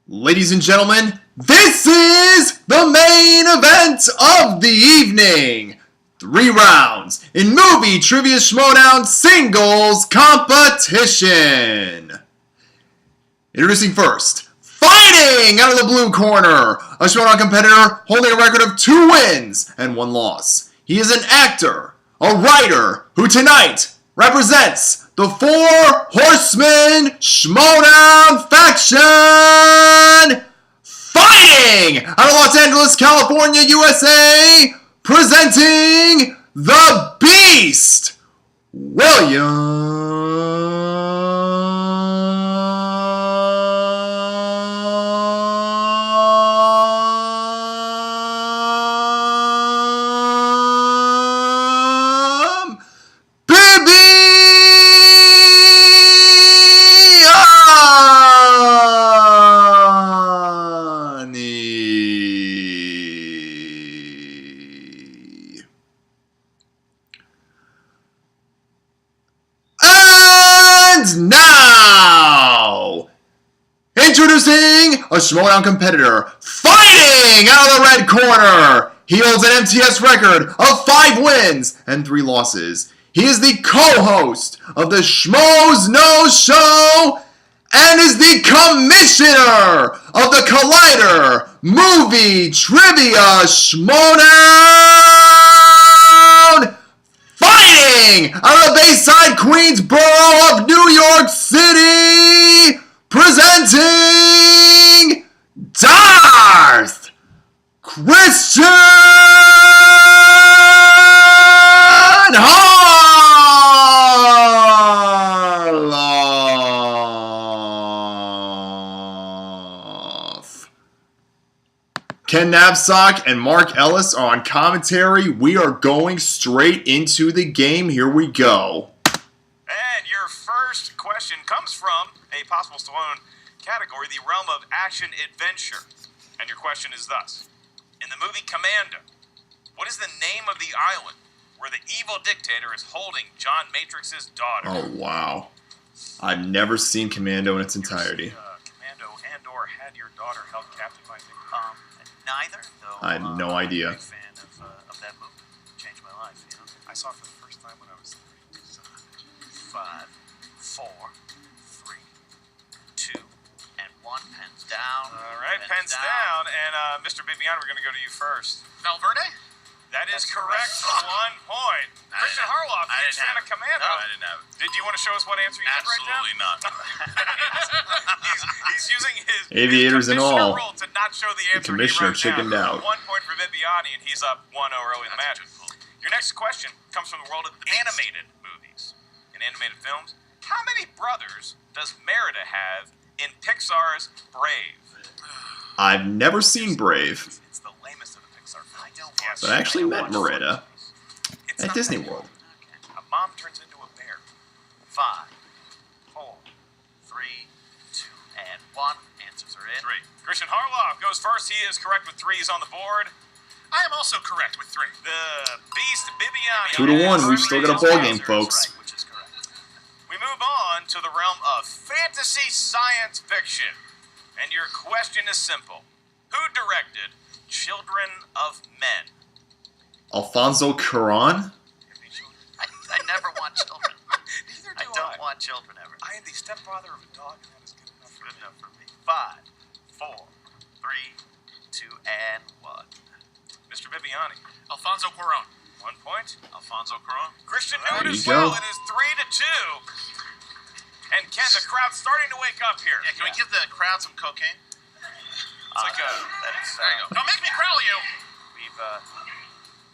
Ladies and gentlemen, this is the main event of the evening. 3 rounds in movie trivia SchmoeDown singles competition. Introducing first, fighting out of the blue corner, a SchmoeDown competitor holding a record of 2 wins and 1 loss. He is an actor, a writer, who tonight represents the 4 Horsemen SchmoeDown faction, fighting out of Los Angeles, California, USA, presenting the Beast, Now, introducing a SchmoeDown competitor fighting out of the red corner. He holds an MTS record of 5 wins and 3 losses. He is the co-host of the Schmoes Know Show and is the commissioner of the Collider Movie Trivia SchmoeDown, fighting out of the Bayside, Queensboro of New York City, presenting Darth Kristian Harloff. Ken Knapsack and Mark Ellis are on commentary. We are going straight into the game. Here we go. And your first question comes from a possible Stallone category, the realm of action-adventure. And your question is thus. In the movie Commando, what is the name of the island where the evil dictator is holding John Matrix's daughter? Oh, wow. I've never seen Commando in its entirety. Commando and/or had your daughter held captive by Neither, though. I had no idea. I'm a big fan of that movie. It changed my life, you know. I saw it for the first time when I was 3. 5, 4, 3, 2, and 1. Pens down. All right, pens down. And Mr. Bibbiani, we're going to go to you first. Valverde? That is correct for 1 point. Kristian Harloff, big fan of Commando. No, I didn't have it. Did you want to show us what answer you had right now? Absolutely not. he's using his Aviators and commissioner all. role to not show the answer. The commissioner he wrote chickened down. out. 1 point for Bibbiani, and he's up 1-0 early in the match. Your next question comes from the world of animated movies. In animated films, how many brothers does Merida have in Pixar's Brave? I've never seen Brave, It's the lamest of the Pixar films. I don't Yes. but I actually met Merida It's at not Disney that World. A mom turns into a bear. 5, 4, 3, 2, and 1. Answers are in. 3. Kristian Harloff goes first. He is correct with 3. He's on the board. I am also correct with 3. The Beast Bibbiani. 2-1. We've still got a ball game, Answer is folks. right, which is correct. We move on to the realm of fantasy science fiction. And your question is simple. Who directed Children of Men? Alfonso Cuarón? I never want children. Neither I do don't want children ever. I am the stepfather of a dog, and that is good enough for Good me. enough for me. 5, 4, 3, 2, and 1. Mr. Bibbiani, Alfonso Cuarón. 1 point. Alfonso Cuarón. Christian There knew it you as well. go. It is 3-2. And Ken, the crowd's starting to wake up here. Yeah, can we give the crowd some cocaine? It's like a... There you go. Don't make me crowd you. We've, I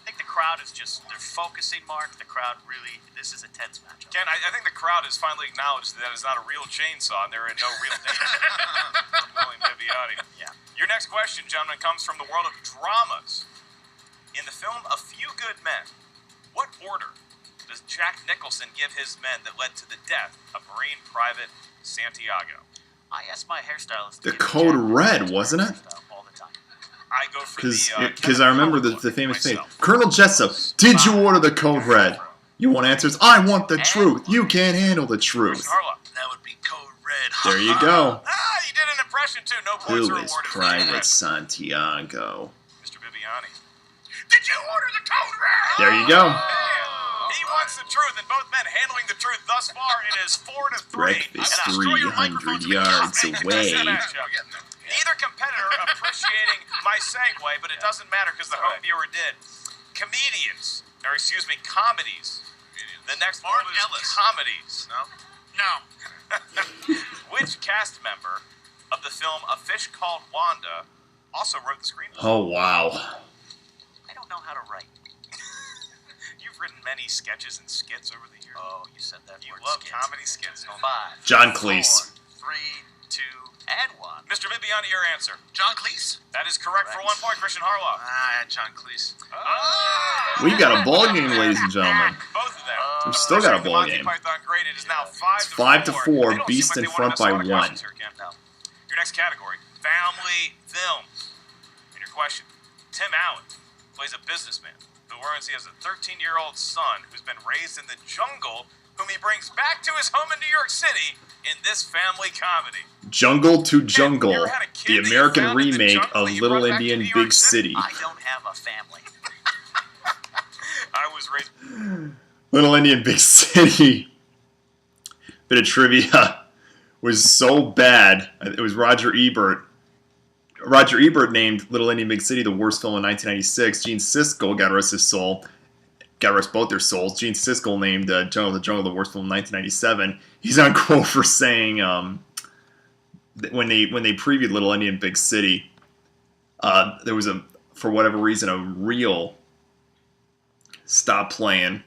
think the crowd is just, they're focusing, Mark. The crowd really, this is a tense matchup. Ken, I think the crowd has finally acknowledged that it's not a real chainsaw and they're in no real danger from William Bibbiani. Yeah. Your next question, gentlemen, comes from the world of dramas. In the film A Few Good Men, what order does Jack Nicholson give his men that led to the death of Marine Private Santiago? I asked my hairstylist. The Code Red, wasn't it? All the time. I go for the... Because I remember the famous thing. myself. Colonel Jessup, did you order the Code Red? You want answers? I want the truth. You can't handle the truth. Harloff. That would be code red. There you go. You did an impression. question 2. No points Who are is awarded. Private Santiago? Mr. Bibbiani. Did you order the code red? There you go. He wants the truth, and both men handling the truth thus far. It is 4-3. Breakfast And, 300 yards away. Neither competitor appreciating my segue, but it doesn't matter because the home viewer did. Comedians, or excuse me, comedies. The next one is comedies. No. Which cast member of the film A Fish Called Wanda also wrote the screenplay? Oh, wow. I don't know how to write. You've written many sketches and skits over the years. Oh, you said that You word. love skits. comedy skits, don't you? 5, John Cleese. 4, 3, 2, and 1. Mr. Bibbiani, your answer. John Cleese? That is correct for 1 point. Kristian Harloff. I had John Cleese. We got a ball game, ladies and gentlemen. Both of them. We've still got a The ball Monty game. Python grade, it is now 5-4. 5-4, They don't Beast seem in like they wanted front us a lot by of 1. questions here, Ken. No. Your next category, family films. And your question, Tim Allen plays a businessman who learns he has a 13-year-old son who's been raised in the jungle, whom he brings back to his home in New York City in this family comedy. Jungle to You Jungle, ever had a kid the that you American found in the remake jungle of that you Little brought back to Indian New York Big City? City. I don't have a family. I was raised... Little Indian Big City. Bit of trivia was so bad. It was Roger Ebert. Roger Ebert named Little Indian Big City the worst film in 1996. Gene Siskel, God rest his soul, God rest both their souls. Gene Siskel named Jungle to Jungle the worst film in 1997. He's on quote for saying when they previewed Little Indian Big City, there was for whatever reason a reel stopped playing,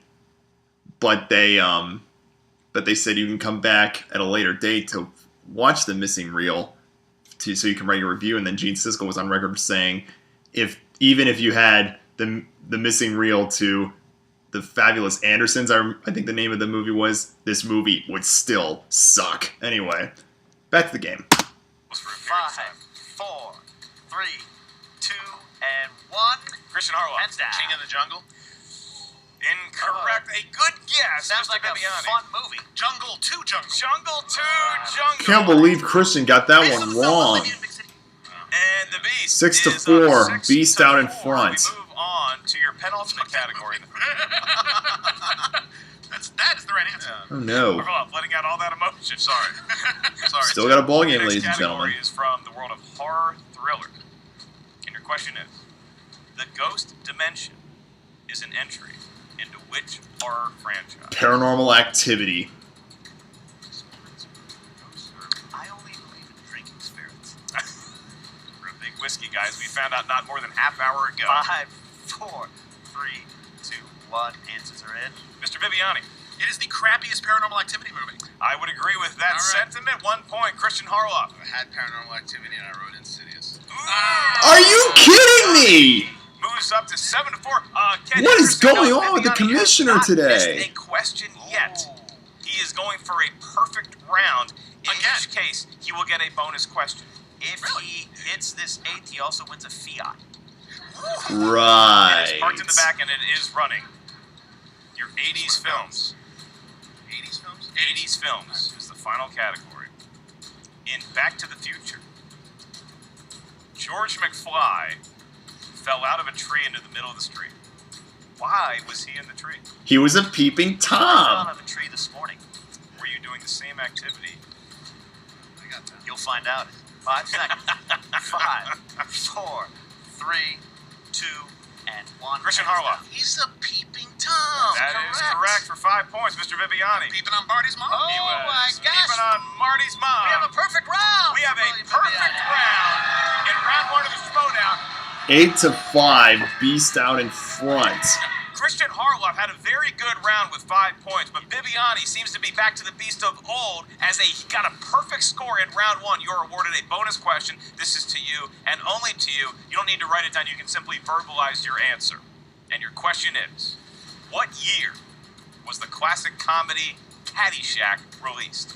but they said you can come back at a later date to watch the missing reel so you can write your review. And then Gene Siskel was on record saying even if you had the missing reel to The Fabulous Andersons, I think the name of the movie was, this movie would still suck. Anyway, back to the game. 5, 4, 3, 2, and 1. Kristian Harloff. Hands down. King of the Jungle? Incorrect. A good guess. Sounds Mr. like a Bibbiani. fun movie. Jungle to Jungle. Jungle to Jungle. Can't believe Christian got that Based on one the film wrong. Little Indian Big City. And the Beast 6 to is 4. up 6 Beast to out in 4. front. We move on to your penultimate category. That is the right answer. Oh no. Harloff, letting out all that emotion. Sorry. Sorry. Still got a ball game, The ladies and next gentlemen. category is from the world of horror thriller. And your question is, the Ghost Dimension is an entry into which horror franchise? Paranormal Activity. I only believe in drinking spirits. We're big whiskey guys. We found out not more than half hour ago. 5, 4, 3, 2, 1. Answers are in. Mr. Bibbiani, It is the crappiest Paranormal Activity movie. I would agree with that All right. sentiment. 1 point. Kristian Harloff. I had Paranormal Activity and I wrote Insidious. Are you kidding me? Moves up to 7 to 4. Ken What is Anderson going knows on with the Bibbiani has commissioner not today? missed a question yet. He is going for a perfect round, in Again. which case he will get a bonus question. If he hits this 8, he also wins a Fiat. It Right. is parked in the back and it is running. Your 80s films. 80s films? 80s films is the final category. In Back to the Future, George McFly fell out of a tree into the middle of the street. Why was he in the tree? He was a peeping I fell Tom. out of a tree this morning. Were you doing the same activity? I got that. You'll find out in 5 seconds. 5, 4, 3, 2, and 1. Christian Harloff. He's a peeping Tom. That is correct for 5 points, Mr. Bibbiani. Peeping on Barty's mom. Oh, He was my gosh. peeping on Marty's mom. We have a perfect round. We have a Brilliant perfect Bibbiani. round in round 1 of the SchmoeDown. 8 to 5. Beast out in front. Kristian Harloff had a very good round with 5 points, but Bibbiani seems to be back to the beast of old as he got a perfect score in round 1. You're awarded a bonus question. This is to you and only to you. You don't need to write it down. You can simply verbalize your answer. And your question is, what year was the classic comedy Caddyshack released?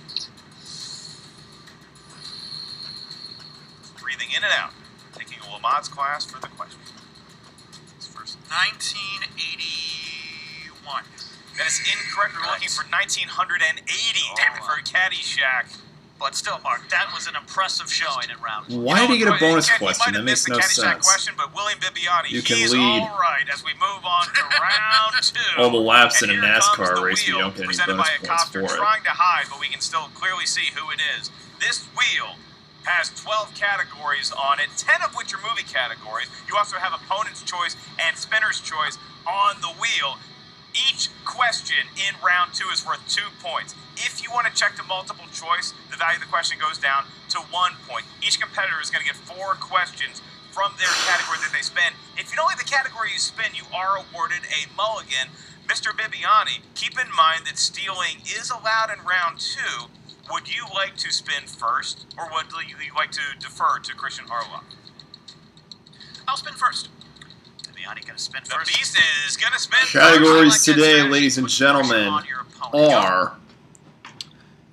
Breathing in and out. Taking a Lamont's class for the question. It's first. 1981. That is incorrect. We're looking for 1980 Oh, for Caddyshack. But still, Mark, that was an impressive showing in round 1. Why did he get a bonus Ken, question? That makes no sense. Question, but William Bibbiani, You can he's lead. all right as we move on to round 2. All the laps in a And here comes NASCAR the race, we wheel, don't get any presented bonus by a points copter, for it. trying to hide, but we can still clearly see who it is. This wheel has 12 categories on it, 10 of which are movie categories. You also have opponent's choice and spinner's choice on the wheel. Each question in round 2 is worth 2 points. If you want to check the multiple choice, the value of the question goes down to 1 point. Each competitor is going to get 4 questions from their category that they spin. If you don't like the category you spin, you are awarded a mulligan. Mr. Bibbiani, keep in mind that stealing is allowed in round 2. Would you like to spin first, or would you like to defer to Kristian Harloff? I'll spin first. Bibbiani going to spin The first. Beast is going to spin Categories first. today, ladies and gentlemen, are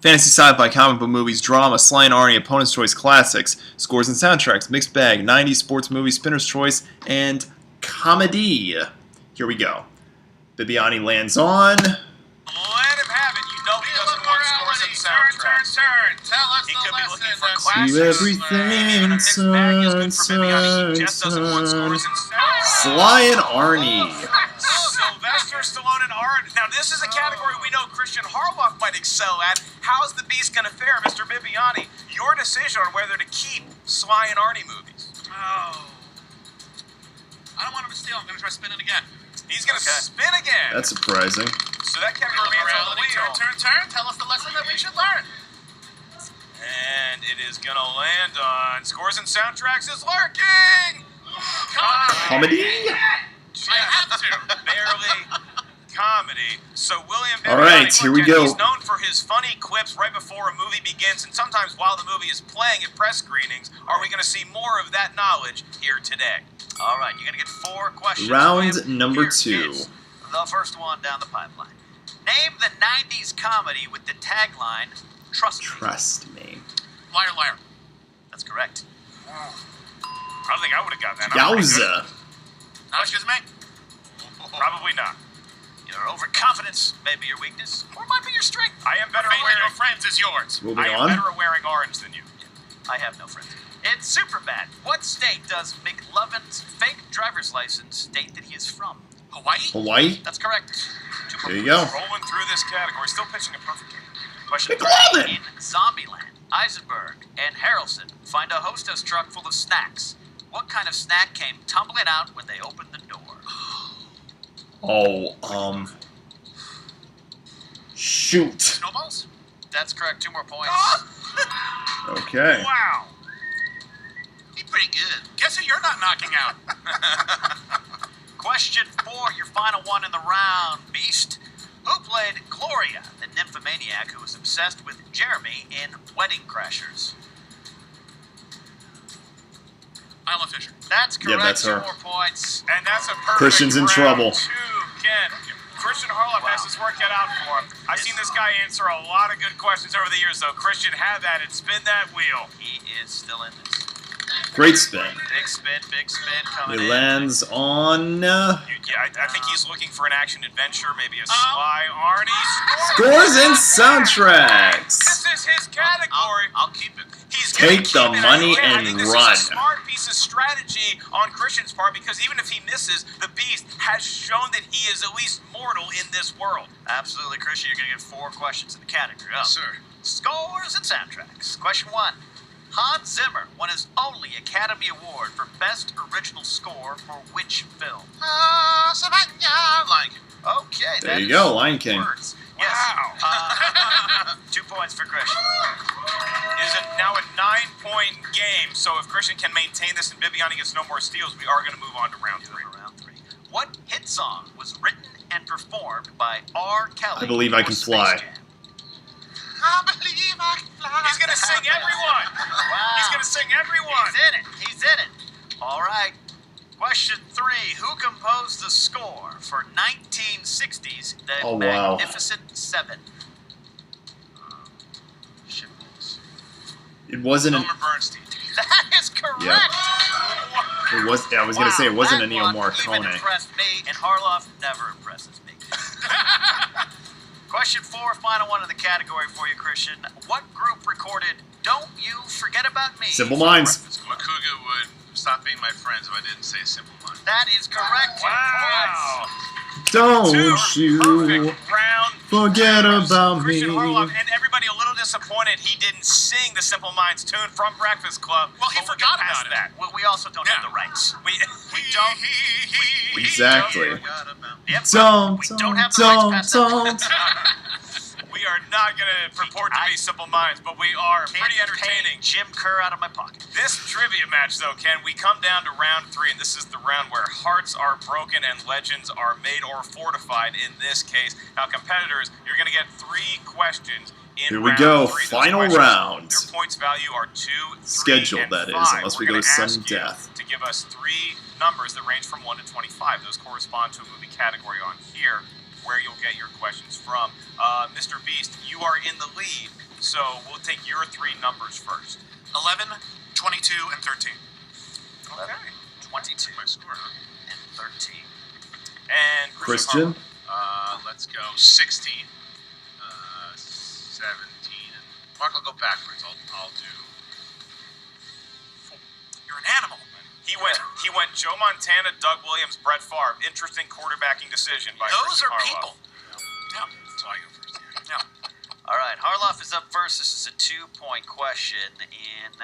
fantasy, sci-fi, comic book movies, drama, Sly and Arnie, opponent's choice, classics, scores and soundtracks, mixed bag, 90s sports movies, spinner's choice, and comedy. Here we go. Bibbiani lands on. Let him have it. You know he doesn't want scores and soundtracks. Turn. Tell us He the could be lesson. looking for that's classics. Do everything Even a mixed bag is good for Bibbiani. He turn, just doesn't want scores and soundtracks. Sly and Arnie. Sylvester Stallone and Arnie. Now, this is a category we know Kristian Harloff might excel at. How's the Beast going to fare, Mr. Bibbiani? Your decision on whether to keep Sly and Arnie movies. Oh. I don't want him to steal. I'm going to try spinning again. He's going to spin again. That's surprising. So that category remains on the wheel. Turn. Tell us the lesson that we should learn. And it is going to land on scores and soundtracks is lurking. Comedy? I have to. Barely comedy. So William Bibbiani, All right, here we go. He's known for his funny quips right before a movie begins, and sometimes while the movie is playing at press screenings. Are we going to see more of that knowledge here today? All right, you're going to get 4 questions. Round William. number Here 2. is the first one down the pipeline. Name the 90s comedy with the tagline, Trust Me. Trust me. Liar, liar. That's correct. I don't think I would have got that. I'm pretty good. Yowza. Not as good as me. Probably not. Your overconfidence may be your weakness, or it might be your strength. I am better at Faith in your wearing. friends is yours. Moving I am on. better at wearing orange than you. I have no friends. In Superbad, what state does McLovin's fake driver's license state that he is from? Hawaii? Hawaii? That's correct. There you go. Rolling through this category, still pitching a perfect game. Question McLovin! In Zombieland, Eisenberg and Harrelson find a hostess truck full of snacks. What kind of snack came tumbling out when they opened the door? Oh, shoot. Snowballs? That's correct. 2 more points. Okay. Wow. Be pretty good. Guess who you're not knocking out? Question 4, your final one in the round, Beast. Who played Gloria, the nymphomaniac who was obsessed with Jeremy in Wedding Crashers? Isla Fisher. That's correct. Yeah, that's 2 her. more points. And that's a perfect Christian's in round trouble. 2, Ken. Kristian Harloff has his work cut out for him. I've seen this guy answer a lot of good questions over the years, though. Kristian, have at it. Spin that wheel. He is still in this. Great spin. Big spin coming It in. lands on Yeah, I think he's looking for an action adventure, maybe a Sly Arnie. scores and soundtracks. This is his category. I'll keep it. He's gonna Take the keep it. money I and think this run. is a smart piece of strategy on Kristian's part, because even if he misses, the Beast has shown that he is at least mortal in this world. Absolutely, Kristian. You're going to get 4 questions in the category. Yes, sir. Scores and soundtracks. Question 1. Hans Zimmer won his only Academy Award for Best Original Score for which film? Savannah. Lion King. Okay, There that you is go, Lion King. Words. Yes. Wow. 2 points for Kristian. It is now a 9-point game, so if Kristian can maintain this and Bibbiani gets no more steals, we are going to move on to round 3. Round 3. What hit song was written and performed by R. Kelly? I Believe I for Can Space Fly. Jam? I believe I can fly. He's going to sing everyone. Wow. He's going to sing everyone. He's in it. All right. Question 3. Who composed the score for 1960's The Oh, wow. Magnificent Seven? Shitballs. It wasn't. Elmer Bernstein. That is correct. Yeah. It was. I was gonna say it wasn't Wow, Ennio that one even Morricone. impressed me, and Harloff never impresses me. Question 4, final one in the category for you, Christian. What group recorded Don't You Forget About Me? Simple Minds. Makuga would stop being my friends if I didn't say Simple Minds. That is correct. Wow. Don't Two you perfect round forget about Kristian me. Harloff, and everybody a little disappointed he didn't sing the Simple Minds tune from Breakfast Club. Well, he but we'll forgot get past about it. that. Well, we also don't have Yeah. the rights. We don't. We Exactly. Yep, Don't, we don't have the rights don't, past that. don't. We are not going to purport to be Simple Minds, but we are pretty Can't entertaining. pay Jim Kerr out of my pocket. This trivia match, though, Ken, we come down to round 3, and this is the round where hearts are broken and legends are made or fortified in this case. Now, competitors, you're going to get 3 questions in Here we round go, 3. Those final questions, round. Their points value are 2, 3, Scheduled, and that is, 5. unless we We're go gonna to ask sudden you death. to give us 3 numbers that range from 1 to 25. Those correspond to a movie category on here, where you'll get your questions from. Mr. Beast, you are in the lead, so we'll take your 3 numbers first. 11, 22, and 13. Okay. 22 My score, huh? and 13. And Christian? Let's go 16, 17, and Mark, I'll go backwards. I'll do 4. You're an animal. He went Joe Montana, Doug Williams, Brett Favre. Interesting quarterbacking decision by Those Kristian are Harloff. people. Yeah, so I go first. Yeah. All right, Harloff is up first. This is a 2-point question, and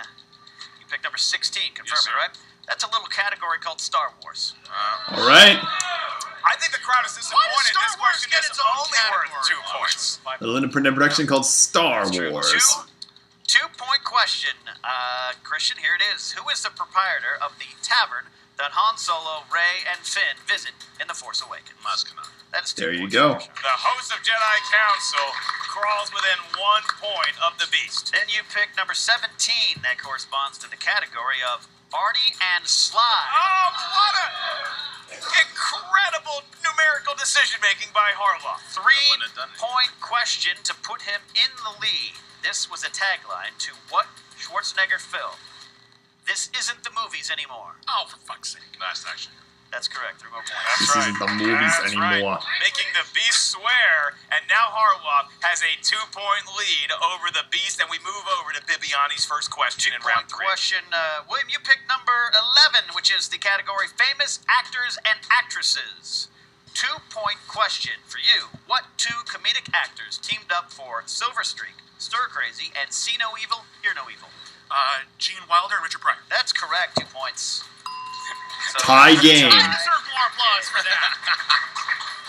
you picked number 16. Confirm Yes, it, sir. right? That's a little category called Star Wars. All right. I think the crowd is disappointed. Star This Wars question get is its own only worth category? 2 points. A little independent production called Star True. Wars. 2-point question. Christian, here it is. Who is the proprietor of the tavern that Han Solo, Rey, and Finn visit in The Force Awakens? Maskana. That is 2 There you points. go. The host of Jedi Council crawls within 1 point of the Beast. Then you pick number 17. That corresponds to the category of Arnie and Sly. Oh, what a incredible numerical decision-making by Harloff. wouldn't have done it. 3-point question to put him in the lead. This was a tagline to what Schwarzenegger film? This isn't the movies anymore. Oh, for fuck's sake. Last action. That's correct. 3 more points. That's This right. isn't the movies That's anymore. Right. Making the Beast swear, and now Harloff has a 2-point lead over the Beast, and we move over to Bibbiani's first question in round 3. Question, William, you picked number 11, which is the category Famous Actors and Actresses. 2-point question for you. What 2 comedic actors teamed up for Silver Streak, Stir Crazy, and See No Evil, Hear No Evil? Gene Wilder and Richard Pryor. That's correct. 2 points. So, Tie game. I deserve more applause for that.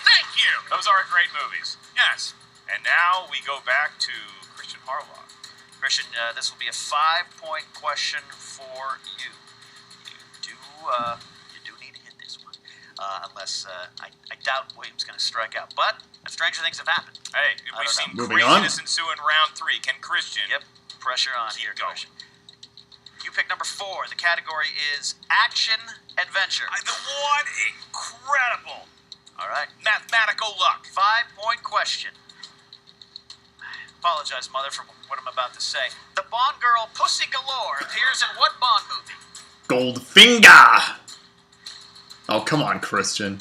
Thank you. Those are great movies. Yes. And now we go back to Kristian Harloff. Christian, this will be a 5-point question for you. You do need to hit this one, unless I doubt William's going to strike out. But stranger things have happened. Hey, I we've don't seen know. Moving on. craziness ensue in round 3. Can Kristian? Yep, pressure on Keep here, going. Christian. You pick number 4. The category is action adventure. The one incredible All right, mathematical luck. 5-point question. Apologize, Mother, for what I'm about to say. The Bond girl Pussy Galore appears in what Bond movie? Goldfinger. Oh, come on, Christian.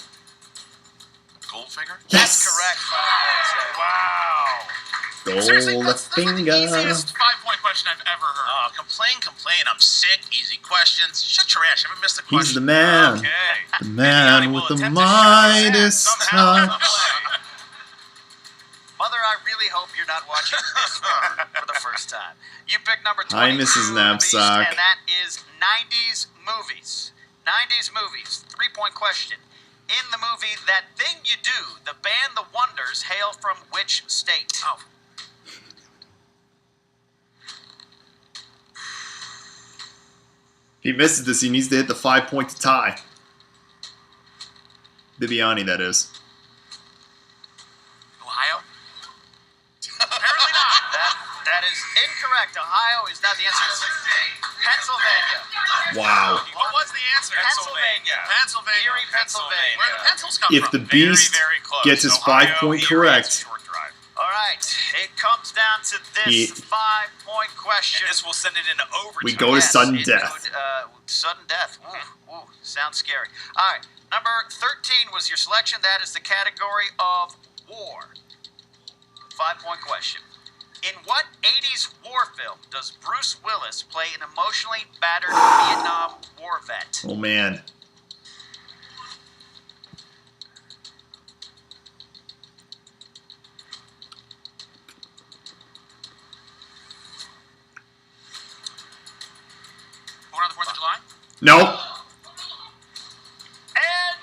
Goldfinger? Yes. Correct. 5 points there. Wow. Seriously, that's the Goldfinger. easiest 5-point question I've ever heard. Oh, complain. I'm sick. Easy questions. Shut your ass. You haven't missed a question. He's the man. Okay. The man Bibbiani with will the attempt to shut his ass Midas somehow in the touch. play. Mother, I really hope you're not watching this one for the first time. You pick number 22. Hi, Mrs. Knapsack. And that is 90s movies. 90s movies. 3-point question. In the movie That Thing You Do, the band The Wonders hail from which state? Oh. If he misses this, he needs to hit the 5-point to tie. Bibbiani, that is. Ohio? Apparently not. That is incorrect. Ohio is not the answer. It's Pennsylvania. Wow. What was the answer? Pennsylvania. Pennsylvania. Erie, Pennsylvania. Where the pencils come If from? the Beast very close. gets his Ohio, 5-point Erie, correct, it's a short drive. All right. It comes down to this 5-point question. And this will send it into overtime. we go to sudden it death. could, sudden death. Ooh, sounds scary. All right. Number 13 was your selection. That is the category of war. 5-point question. In what 80s war film does Bruce Willis play an emotionally battered Vietnam War vet? Oh, man. Born on the 4th of July? Nope. And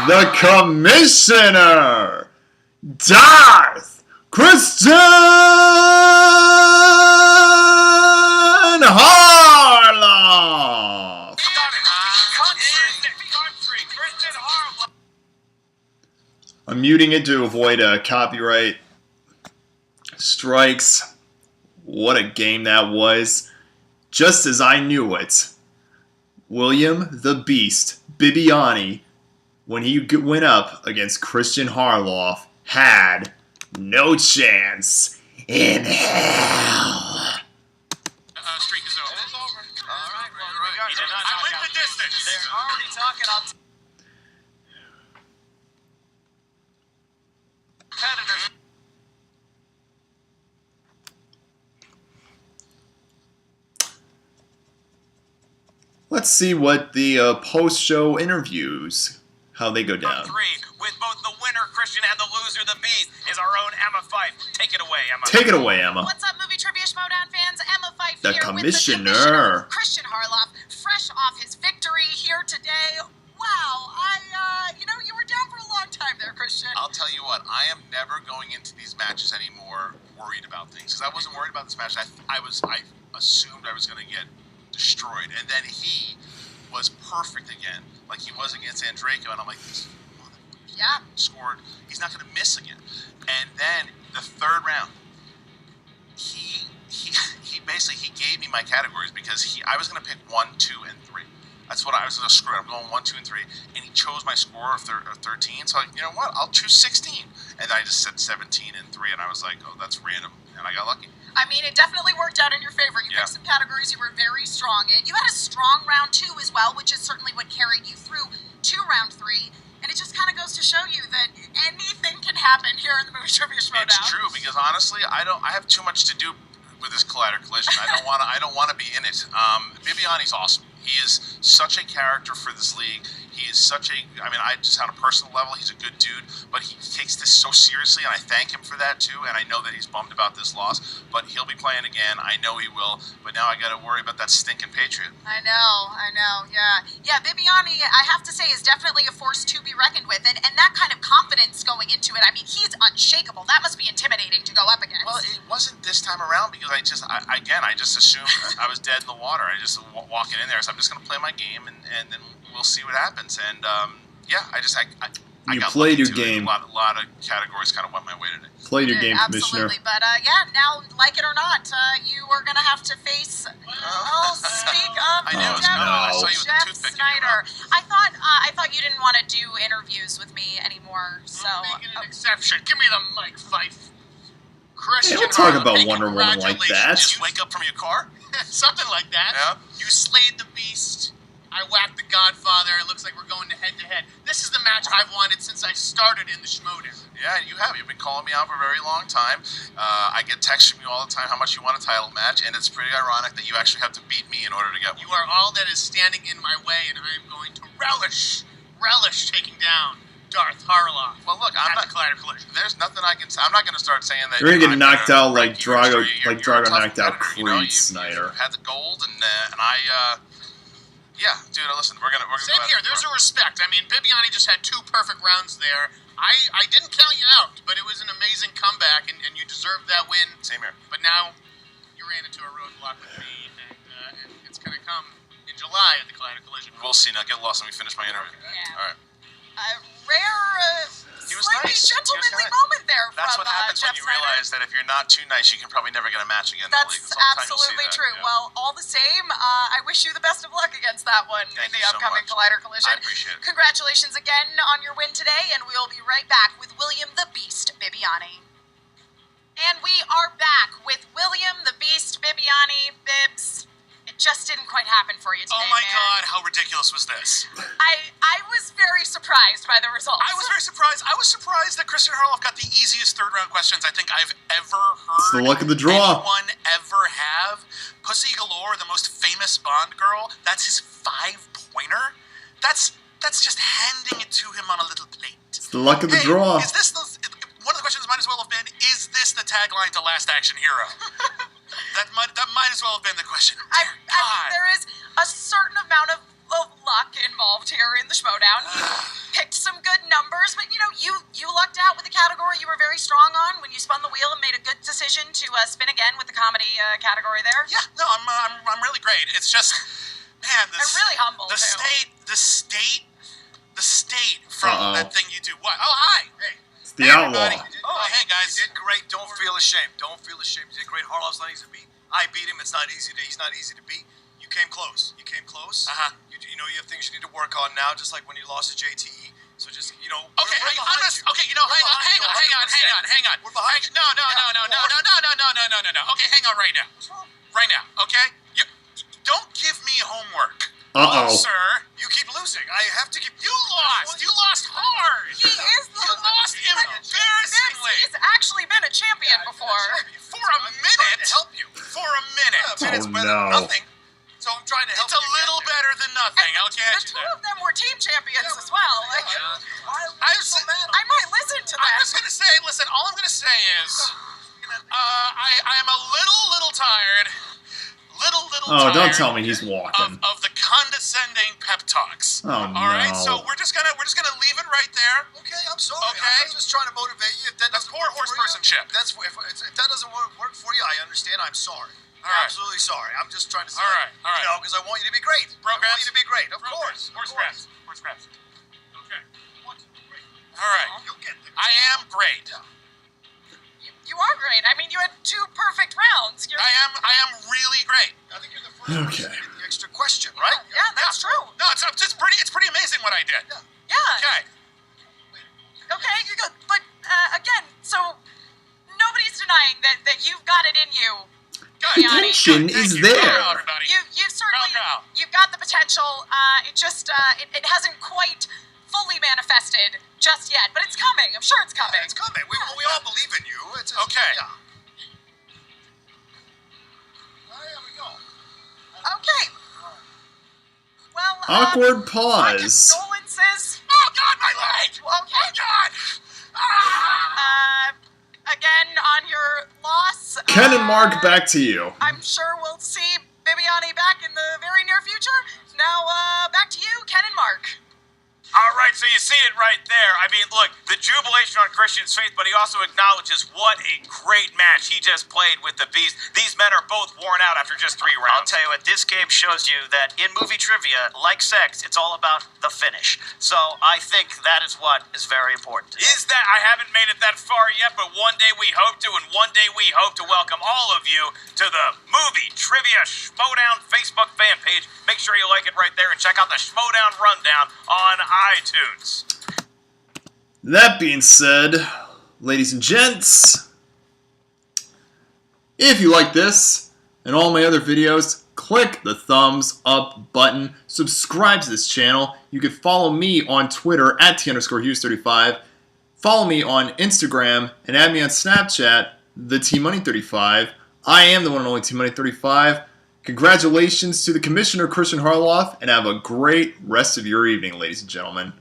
The Commissioner, Darth Kristian Harloff. Kristian Harloff. I'm muting it to avoid copyright strikes. What a game that was. Just as I knew it, William the Beast Bibbiani, when he went up against Kristian Harloff, had no chance in hell. Streak is over. It is over. All right, well, He did not I knock went out the distance. they're already talking on competitors. Let's see what the post-show interviews, how they go down. 3 with both the winner Kristian and the loser the Beast is our own Emma Fife. Take it away, Emma. Take it away, Emma. What's up, movie trivia SchmoeDown fans? Emma Fife The here Commissioner. with the Commissioner, Kristian Harloff, fresh off his victory here today. Wow, you were down for a long time there, Kristian. I'll tell you what, I am never going into these matches anymore worried about things. Because I wasn't worried about this match. I assumed I was going to get destroyed. And then he was perfect again, like he was against Andraco. And I'm like, this motherfucker Yeah. scored. He's not going to miss again. And then the third round, he basically gave me my categories because I was going to pick 1, 2, and 3. That's what I was going to screw. I'm going 1, 2, and 3, and he chose my score of 13. So you know what? I'll choose 16, and I just said 17 and 3, and I was like, oh, that's random, and I got lucky. I mean, it definitely worked out in your favor. You Yeah. picked some categories you were very strong in. You had a strong round 2 as well, which is certainly what carried you through to round 3. And it just kind of goes to show you that anything can happen here in the movie trivia SchmoeDown. It's true because honestly, I have too much to do with this Collider Collision. I don't want to be in it. Bibbiani's awesome. He is such a character for this league. He is I just on a personal level, he's a good dude, but he takes this so seriously, and I thank him for that too, and I know that he's bummed about this loss, but he'll be playing again. I know he will, but now I got to worry about that stinking Patriot. I know, yeah. Yeah, Bibbiani, I have to say, is definitely a force to be reckoned with, and that kind of confidence going into it, I mean, he's unshakable. That must be intimidating to go up against. Well, it wasn't this time around because I just assumed I was dead in the water. I just walking in there, so I'm just going to play my game, and then we'll see what happens. And I You got played lucky your too. game. A lot of categories kind of went my way today. Played your Yeah, game, Commissioner. absolutely. But now, like it or not, you are going to have to face. Speak up, I knew it was Jeff, coming. I saw you with the Jeff toothpick in your Snyder. mouth. I thought you didn't want to do interviews with me anymore. So I'm making an exception. Give me the mic, Fife. Hey, Kristian don't talk Harloff. about Hey, Wonder Woman like congratulations. that. Just wake up from your car? Something like that. Yeah. You slayed the beast. I whacked the Godfather. It looks like we're going to head to head. This is the match I've wanted since I started in the SchmoeDown. Yeah, you have. You've been calling me out for a very long time. I get texts from you all the time how much you want a title match, and it's pretty ironic that you actually have to beat me in order to get one. You are all that is standing in my way, and I am going to relish taking down Darth Harloff. Well, look, I'm at not. the Collider Collision. There's nothing I can. I'm not going to start saying that. You're gonna get I'm knocked gonna out like rank you Drago, extra. You're a Drago tough knocked out competitor, you know? Creed, You've Snyder. had the gold, and yeah, dude. Listen, we're gonna Same go here. There's a respect. I mean, Bibbiani just had 2 perfect rounds there. I didn't count you out, but it was an amazing comeback, and you deserved that win. Same here. But now you ran into a roadblock with me, and it's going to come in July at the Collider Collision. We'll see. Now get lost. Let me finish my interview. Yeah. All right. rare, He was slightly nice. He was gentlemanly nice. moment there That's from what happens Jeff when you Snyder. realize that if you're not too nice, you can probably never get a match again in the That's league. Sometimes you'll see absolutely that, true. yeah. Well, all the same, I wish you the best of luck against that one Thank in the you so upcoming much. Collider Collision. I appreciate it. Congratulations again on your win today, and we'll be right back with William the Beast Bibbiani. And we are back with William the Beast Bibbiani. Bibbs, it just didn't quite happen for you today, Oh my man. God, how ridiculous was this? I was very surprised by the results. I was very surprised. I was surprised that Kristian Harloff got the easiest third-round questions I think I've ever heard. It's the luck of the draw. Anyone ever have? Pussy Galore, the most famous Bond girl, that's his 5-pointer? That's just handing it to him on a little plate. It's the luck of the draw. Is this one of the questions might as well have been, is this the tagline to Last Action Hero? that might as well have been the question. I mean, there is a certain amount of luck involved here in the SchmoeDown. You picked some good numbers, but you lucked out with a category you were very strong on when you spun the wheel and made a good decision to spin again with the comedy category there. Yeah, no, I'm really great. It's just, man, I'm really humble. The state from that thing you do. What? Oh, hi. Hey. It's the outlaw. Oh, hey guys. You did great. Don't feel ashamed. Don't feel ashamed. You did great. Harloff's not easy to beat. I beat him. He's not easy to beat. You came close. Uh-huh. You have things you need to work on now, just like when you lost to JTE. So just, Okay, hang on. We're behind you. No. Okay, hang on right now. What's wrong? Right now, okay? Don't give me homework. Uh-oh. Sir. You keep losing. I have to keep. You lost. You lost hard. He is the You lost embarrassingly. He's actually been a champion before. For a minute. To help you. For a minute. It's Oh, better no. than nothing. So I'm trying to help It's a you little get there. better than nothing. I'll The catch you two there. of them were team champions as well. Like, I I might listen to I'm that. just gonna say, listen. All I'm gonna say is, I am a little tired. Little Oh, tired. don't tell me he's walking. Of the condescending pep talks. Oh, All right, no. so we're just gonna leave it right there. Okay, I'm sorry. Okay. I'm just trying to motivate you. If that That's doesn't poor work for you, horsepersonship. If that doesn't work for you, I understand. I'm sorry. All right. Absolutely sorry. I'm just trying to say. All right. Because I want you to be great. Bro, I want you to be great. Of course. Horse crabs. Okay. Want to be great. All right. You'll get there. I am great. You are great. I mean, you had 2 perfect rounds. I am really great. I think you're the first person Okay. to get the extra question, right? Yeah, that's true. No, it's pretty amazing what I did. Yeah. Okay. Okay, you're good. But again, so nobody's denying that you've got it in you. Good. Potential Thank is you. there. Well, everybody. You've certainly Well, you've got the potential. It just it hasn't quite fully manifested just yet, but it's coming. I'm sure it's coming. It's coming. We all believe in you. It's Okay. Yeah. There we go. Okay. Well, Awkward my pause. condolences. Oh God, my leg! Okay. Oh God! Ah! Again on your loss. Ken and Mark, back to you. I'm sure we'll see Bibbiani back in the very near future. Now, back to you, Ken and Mark. All right, so you see it right there. I mean, look, the jubilation on Kristian's face, but he also acknowledges what a great match he just played with the Beast. These men are both worn out after just 3 I'll rounds. tell you what, this game shows you that in movie trivia, like sex, it's all about the finish. So I think that is what is very important. Is that, I haven't made it that far yet, but one day we hope to, and one day we hope to welcome all of you to the Movie Trivia SchmoeDown Facebook fan page. Make sure you like it right there and check out the SchmoeDown Rundown on iTunes. That being said, ladies and gents, if you like this and all my other videos, click the thumbs up button, subscribe to this channel. You can follow me on Twitter at T_Hughes35, follow me on Instagram, and add me on Snapchat, the TMoney35. I am the one and only TMoney35. Congratulations to the Commissioner, Kristian Harloff, and have a great rest of your evening, ladies and gentlemen.